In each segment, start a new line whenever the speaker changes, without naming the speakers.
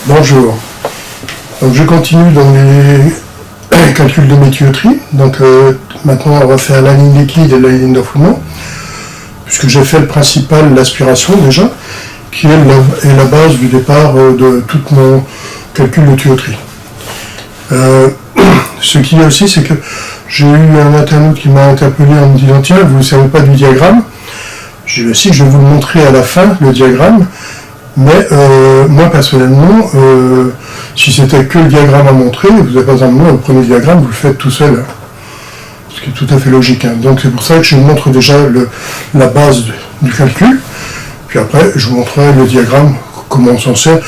Bonjour. Donc je continue dans les calculs de mes tuyauteries. Donc maintenant on va faire la ligne liquide et la ligne d'enfouement, puisque j'ai fait le principal, l'aspiration déjà, qui est la base du départ de tout mon calcul de tuyauterie. Ce qu'il y a aussi, c'est que j'ai eu un internaute qui m'a interpellé en me disant: tiens, vous ne savez pas du diagramme. J'ai dit: si, je vais vous le montrer à la fin, le diagramme. Mais moi personnellement, si c'était que le diagramme à montrer, vous n'avez pas besoin de moi, vous prenez le diagramme, vous le faites tout seul, hein. Ce qui est tout à fait logique, hein. Donc c'est pour ça que je vous montre déjà la base du calcul, puis après je vous montrerai le diagramme, comment on s'en sert.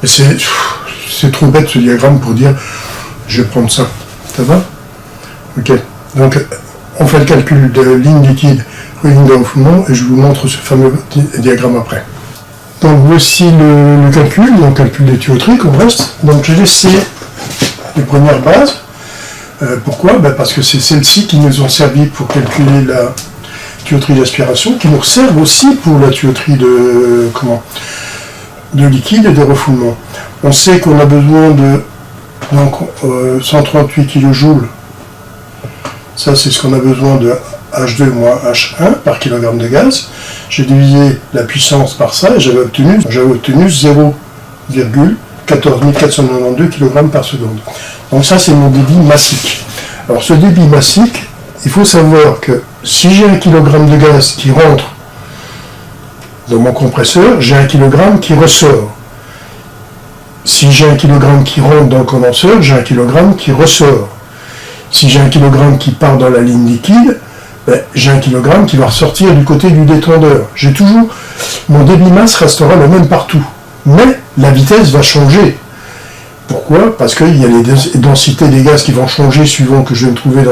C'est trop bête ce diagramme pour dire je vais prendre ça. Ça va? Ok. Donc on fait le calcul de ligne liquide, ligne d'enfouement, et je vous montre ce fameux diagramme après. Donc voici le calcul des tuyauteries qu'on reste. Donc j'ai laissé les premières bases. Pourquoi? Parce que c'est celles-ci qui nous ont servi pour calculer la tuyauterie d'aspiration, qui nous servent aussi pour la tuyauterie de liquide et de refoulement. On sait qu'on a besoin de 138 kJ. Ça c'est ce qu'on a besoin de H2 moins H1 par kilogramme de gaz. J'ai divisé la puissance par ça et j'avais obtenu 0,14492 kg par seconde. Donc ça c'est mon débit massique. Alors ce débit massique, il faut savoir que si j'ai 1 kg de gaz qui rentre dans mon compresseur, j'ai 1 kg qui ressort. Si j'ai 1 kg qui rentre dans le condenseur, j'ai 1 kg qui ressort. Si j'ai 1 kg qui part dans la ligne liquide, j'ai 1 kg qui va ressortir du côté du détendeur. J'ai toujours, mon débit masse restera le même partout, mais la vitesse va changer. Pourquoi? Parce qu'il y a les densités des gaz qui vont changer suivant que je vais me trouver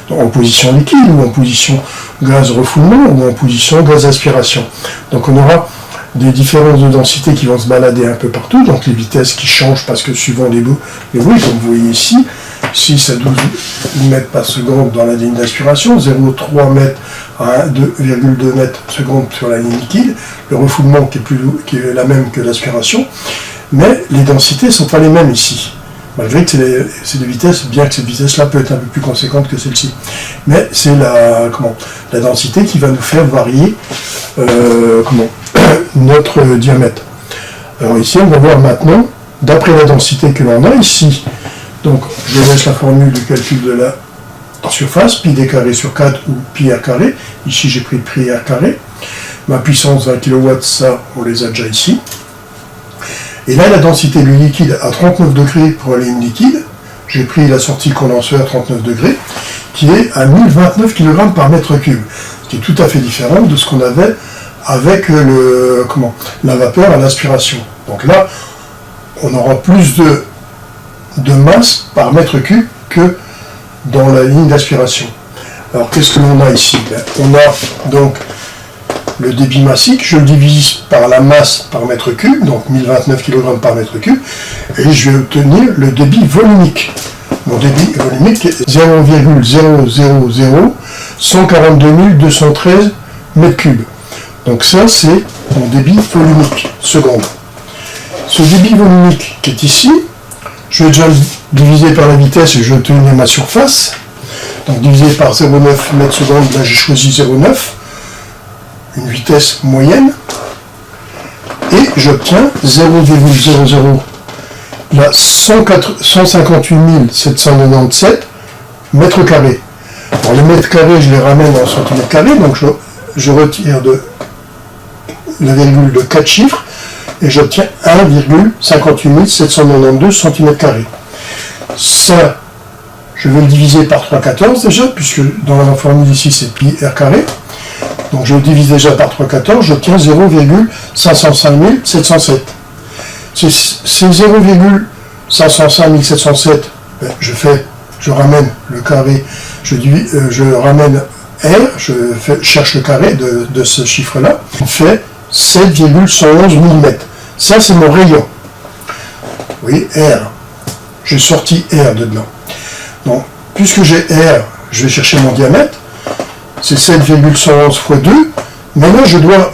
en position liquide, ou en position gaz refoulement, ou en position gaz aspiration. Donc on aura des différences de densité qui vont se balader un peu partout, donc les vitesses qui changent parce que suivant les bruits, comme vous voyez ici, 6 à 12 mètres par seconde dans la ligne d'aspiration, 0,3 mètres à 2,2 mètres seconde sur la ligne liquide, le refoulement qui est la même que l'aspiration, mais les densités ne sont pas les mêmes ici, malgré que c'est des vitesses, bien que cette vitesse-là peut être un peu plus conséquente que celle-ci. Mais c'est la densité qui va nous faire varier notre diamètre. Alors ici, on va voir maintenant, d'après la densité que l'on a ici, donc je laisse la formule du calcul de la surface, pi d carré sur 4 ou pi r carré. Ici j'ai pris pi r carré. Ma puissance 20 kW, ça on les a déjà ici. Et là la densité du liquide à 39 degrés pour la ligne liquide, j'ai pris la sortie condenseur à 39 degrés, qui est à 1029 kg par mètre cube, ce qui est tout à fait différent de ce qu'on avait avec la vapeur à l'aspiration. Donc là, on aura plus de masse par mètre cube que dans la ligne d'aspiration. Alors qu'est-ce que l'on a ici? On a donc le débit massique, je le divise par la masse par mètre cube, donc 1029 kg par mètre cube, et je vais obtenir le débit volumique. Mon débit volumique est 0,000 213 mètres cubes. Donc ça c'est mon débit volumique seconde. Ce débit volumique qui est ici, je vais déjà le diviser par la vitesse et je vais obtenir ma surface. Donc divisé par 0,9 mètres secondes, là j'ai choisi 0,9, une vitesse moyenne, et j'obtiens 158 797 mètres carrés. Alors les mètres carrés, je les ramène en centimètres carrés, donc je retire la virgule de 4 chiffres, et j'obtiens 1,58 792 cm². Ça, je vais le diviser par 3,14 déjà, puisque dans la formule ici c'est pi r carré. Donc je le divise déjà par 3,14, j'obtiens 0,505 707. Ces 0,505 707, je ramène le carré, je ramène R, cherche le carré de ce chiffre-là, on fait 7,111 mm. Ça, c'est mon rayon. Vous voyez, R. J'ai sorti R dedans. Donc, puisque j'ai R, je vais chercher mon diamètre. C'est 7,111 x 2. Maintenant,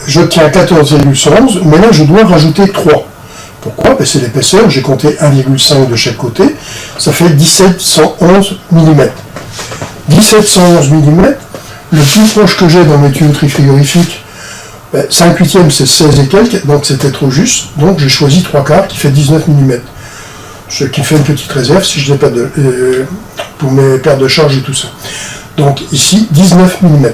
j'obtiens 14,111. Maintenant, je dois rajouter 3. Pourquoi? Ben, c'est l'épaisseur, j'ai compté 1,5 de chaque côté, ça fait 1711 mm. 1711 mm, le plus proche que j'ai dans mes tuyauteries frigorifiques, ben, 5/8 c'est 16 et quelques, donc c'était trop juste, donc j'ai choisi 3/4 qui fait 19 mm. Ce qui fait une petite réserve si je n'ai pas de pour mes paires de charge et tout ça. Donc ici 19 mm.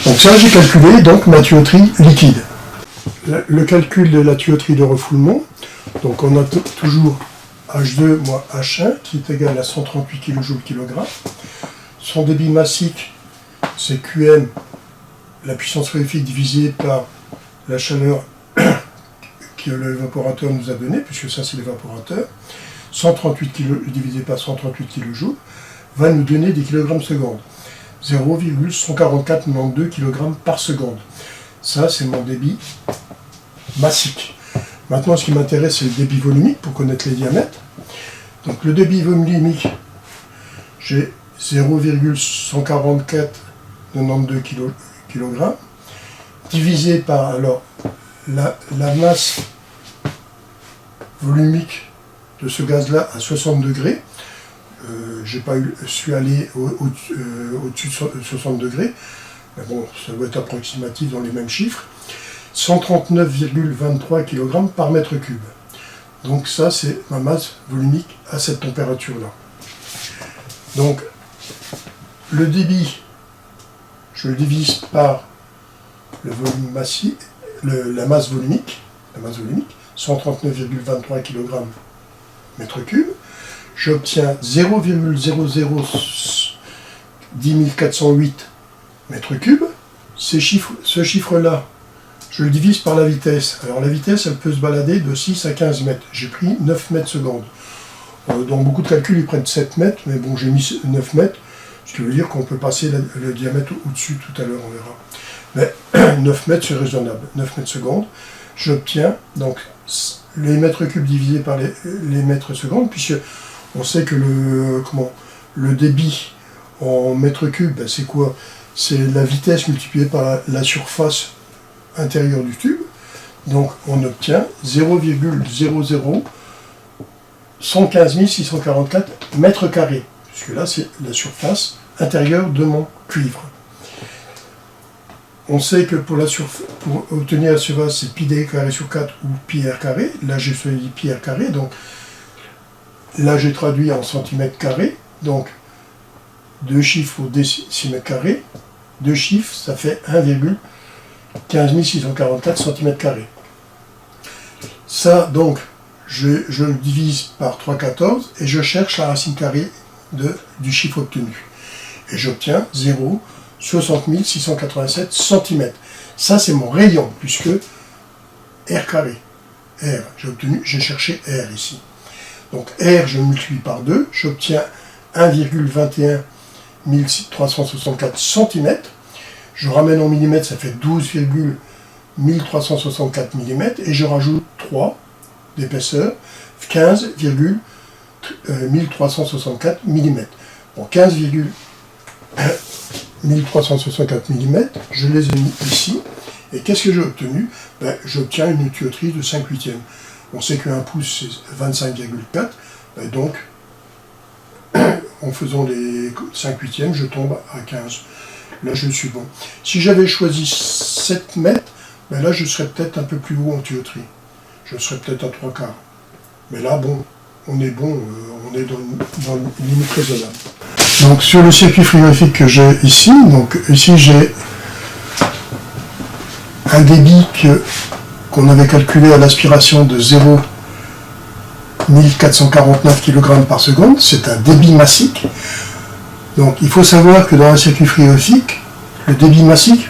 Donc ça j'ai calculé donc ma tuyauterie liquide. Le calcul de la tuyauterie de refoulement, donc on a toujours H2 moins H1 qui est égal à 138 kJ/kg. Son débit massique c'est QM, la puissance frigorifique divisée par la chaleur que l'évaporateur nous a donné, puisque ça c'est l'évaporateur, 138 kg divisé par 138 kJ va nous donner des kg secondes. 0,14492 kg par seconde. Ça c'est mon débit massique. Maintenant ce qui m'intéresse c'est le débit volumique pour connaître les diamètres. Donc le débit volumique, j'ai 0,14492 kg divisé par alors la masse volumique de ce gaz-là à 60 degrés. J'ai pas su aller au-dessus de 60 degrés, mais bon, ça doit être approximatif dans les mêmes chiffres. 139,23 kg par mètre cube. Donc ça, c'est ma masse volumique à cette température-là. Donc, le débit, je le divise par le volume massif, la masse volumique, 139,23 kg mètre cube. J'obtiens 0,0010408 mètres cubes. Ce chiffre-là, je le divise par la vitesse. Alors la vitesse, elle peut se balader de 6 à 15 mètres. J'ai pris 9 mètres secondes. Dans beaucoup de calculs, ils prennent 7 mètres, mais bon, j'ai mis 9 mètres, ce qui veut dire qu'on peut passer le diamètre au-dessus tout à l'heure, on verra. Mais 9 mètres, c'est raisonnable. 9 mètres secondes. J'obtiens donc les mètres cubes divisés par les mètres secondes, puisque on sait que le débit en mètres cubes, ben c'est quoi? C'est la vitesse multipliée par la surface intérieure du tube. Donc on obtient 0,115 644 mètres carrés, puisque là c'est la surface intérieure de mon cuivre. On sait que pour obtenir la surface, c'est pi d carré sur 4 ou pi r carré. Là j'ai choisi pi r carré, donc là j'ai traduit en centimètres carrés, donc 2 chiffres au décimètre carré, 2 chiffres, ça fait 1,15 644 cm². Ça, donc, je le divise par 3,14 et je cherche la racine carrée du chiffre obtenu. Et j'obtiens 0,60 687 cm. Ça, c'est mon rayon, puisque R carré. R, j'ai cherché R ici. Donc R, je multiplie par 2, j'obtiens 1,21 364 cm. Je ramène en millimètres, ça fait 12,1364 mm. Et je rajoute 3 d'épaisseur, 15,1364 mm. Bon, 15,1364 mm, je les ai mis ici. Et qu'est-ce que j'ai obtenu? Ben, j'obtiens une tuyauterie de 5/8. On sait qu'un pouce, c'est 25,4. Ben, donc, en faisant les 5/8, je tombe à 15. Là, je suis bon. Si j'avais choisi 7 mètres, ben là, je serais peut-être un peu plus haut en tuyauterie. Je serais peut-être à 3/4. Mais là, bon, on est bon, on est dans une limite raisonnable. Donc, sur le circuit frigorifique que j'ai ici, j'ai un débit qu'on avait calculé à l'aspiration de 0,1449 kg par seconde. C'est un débit massique. Donc il faut savoir que dans un circuit frigorifique, le débit massique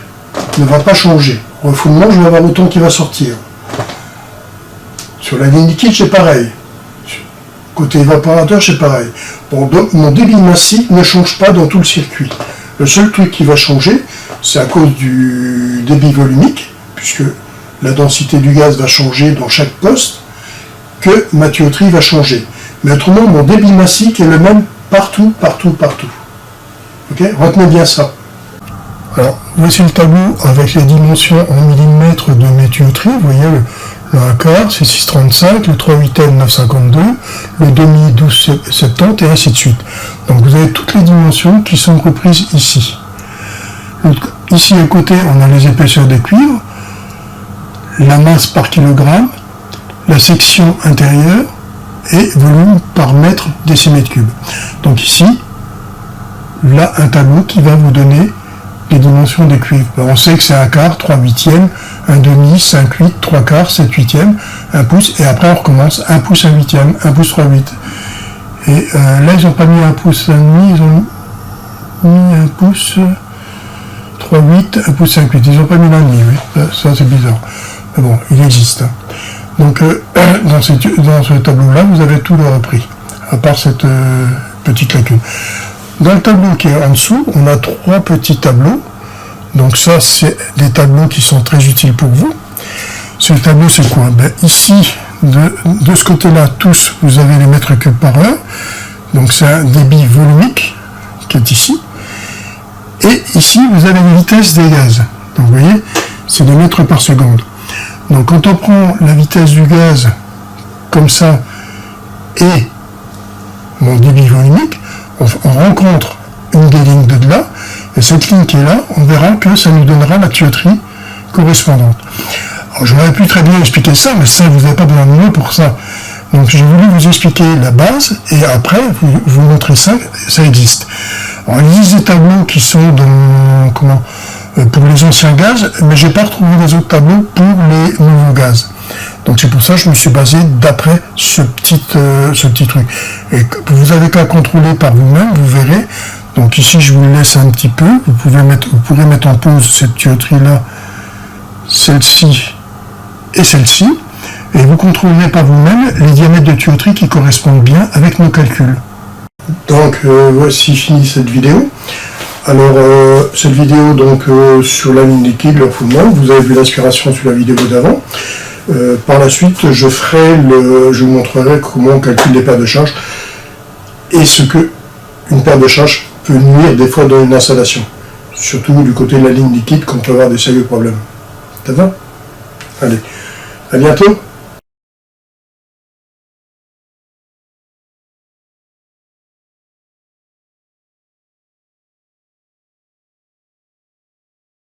ne va pas changer. Au refoulement, je vais avoir l'automne qui va sortir. Sur la ligne liquide, c'est pareil. Côté évaporateur, c'est pareil. Bon, donc, mon débit massique ne change pas dans tout le circuit. Le seul truc qui va changer, c'est à cause du débit volumique, puisque la densité du gaz va changer dans chaque poste, que ma tuyauterie va changer. Mais autrement, mon débit massique est le même partout, partout, partout. Ok, retenez bien ça. Alors, voici le tableau avec les dimensions en millimètres de mes tuyauteries. Vous voyez Le 1 quart, c'est 6,35, le 3 huitièmes, 9,52, le demi, 12,70, et ainsi de suite. Donc vous avez toutes les dimensions qui sont reprises ici. Ici à côté, on a les épaisseurs des cuivres, la masse par kilogramme, la section intérieure et volume par mètre décimètre cube. Donc ici, là, un tableau qui va vous donner les dimensions des cuivres. On sait que c'est 1 quart, 3 huitièmes, 1 demi, 5 8, 3 quarts, 7 huitièmes, 1 pouce, et après on recommence 1 pouce, 1 huitième, 1 pouce, 3 huit. Et là, ils n'ont pas mis 1 pouce, 1 demi, ils ont mis 1 pouce, 3 8, 1 pouce, 5 8. Ils n'ont pas mis l'un demi, oui. Ça, c'est bizarre. Mais bon, il existe. Donc, dans ce tableau-là, vous avez tout le repris, à part cette petite lacune. Dans le tableau qui est en dessous, on a 3 petits tableaux. Donc ça, c'est des tableaux qui sont très utiles pour vous. Ce tableau, c'est quoi? Ici, de ce côté-là, tous, vous avez les mètres cubes par heure. Donc c'est un débit volumique qui est ici. Et ici, vous avez les vitesses des gaz. Donc vous voyez, c'est des mètres par seconde. Donc quand on prend la vitesse du gaz comme ça et mon débit volumique, on rencontre une des lignes de là, et cette ligne qui est là, on verra que ça nous donnera la tuyauterie correspondante. Alors j'aurais pu très bien expliquer ça, mais ça, vous n'avez pas besoin de moi pour ça. Donc j'ai voulu vous expliquer la base, et après, vous montrer ça, ça existe. Alors il existe des tableaux qui sont dans, pour les anciens gaz, mais je n'ai pas retrouvé les autres tableaux pour les nouveaux gaz. Donc c'est pour ça que je me suis basé d'après ce petit truc. Et vous avez qu'à contrôler par vous-même, vous verrez. Donc ici je vous laisse un petit peu. Vous pourrez mettre en pause cette tuyauterie-là, celle-ci et celle-ci. Et vous contrôlerez par vous-même les diamètres de tuyauterie qui correspondent bien avec nos calculs. Donc voici fini cette vidéo. Alors cette vidéo donc sur la ligne liquide, le refoulement, vous avez vu l'inspiration sur la vidéo d'avant. Par la suite, je vous montrerai comment on calcule les paires de charges et ce que une paire de charges peut nuire des fois dans une installation. Surtout du côté de la ligne liquide, qu'on peut avoir des sérieux problèmes. Ça va? Allez, à bientôt!